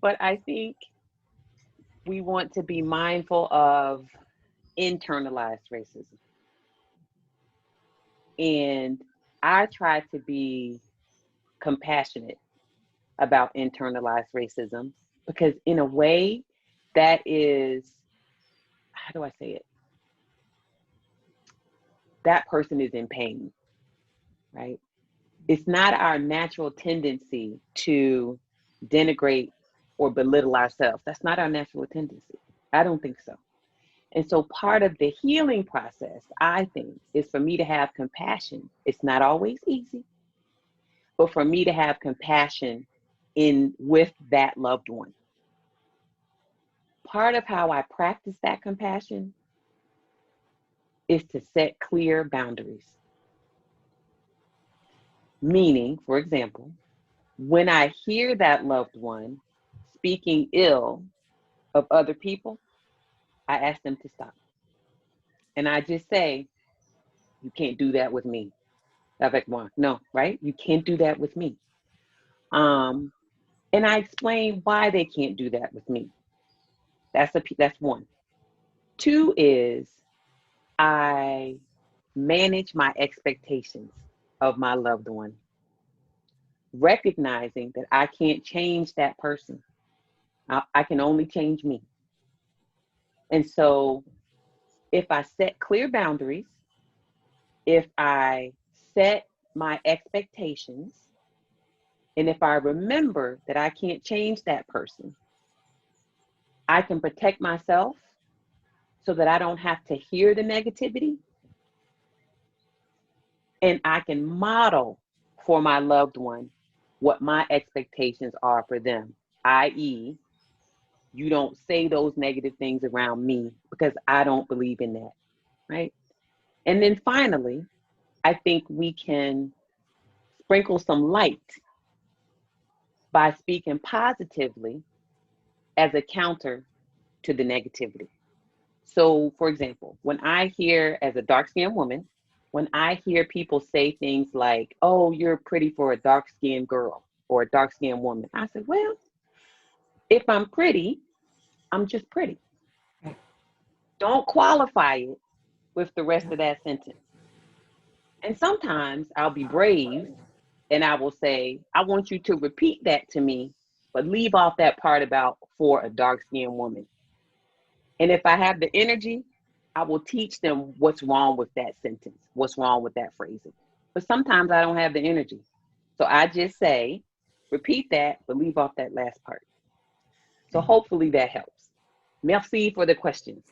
But I think we want to be mindful of internalized racism. And I try to be compassionate about internalized racism because, in a way, that is, how do I say it? That person is in pain, right? It's not our natural tendency to denigrate or belittle ourselves. That's not our natural tendency. I don't think so. And so part of the healing process, I think, is for me to have compassion. It's not always easy, but for me to have compassion with that loved one. Part of how I practice that compassion is to set clear boundaries. Meaning, for example, when I hear that loved one speaking ill of other people, I ask them to stop. And I just say, you can't do that with me. Avec moi. No, right? You can't do that with me. And I explain why they can't do that with me. That's one. Two is I manage my expectations of my loved one, recognizing that I can't change that person. I can only change me. And so if I set clear boundaries, if I set my expectations, and if I remember that I can't change that person, I can protect myself so that I don't have to hear the negativity. And I can model for my loved one what my expectations are for them, i.e., you don't say those negative things around me because I don't believe in that, right? And then finally, I think we can sprinkle some light by speaking positively as a counter to the negativity. So, for example, when I hear, as a dark-skinned woman, when I hear people say things like, oh, you're pretty for a dark-skinned girl or a dark-skinned woman, I said, well, if I'm pretty, I'm just pretty. Don't qualify it with the rest of that sentence. And sometimes I'll be brave and I will say, I want you to repeat that to me, but leave off that part about for a dark-skinned woman. And if I have the energy, I will teach them what's wrong with that sentence, what's wrong with that phrasing. But sometimes I don't have the energy. So I just say, repeat that, but leave off that last part. So hopefully that helps. Merci for the questions.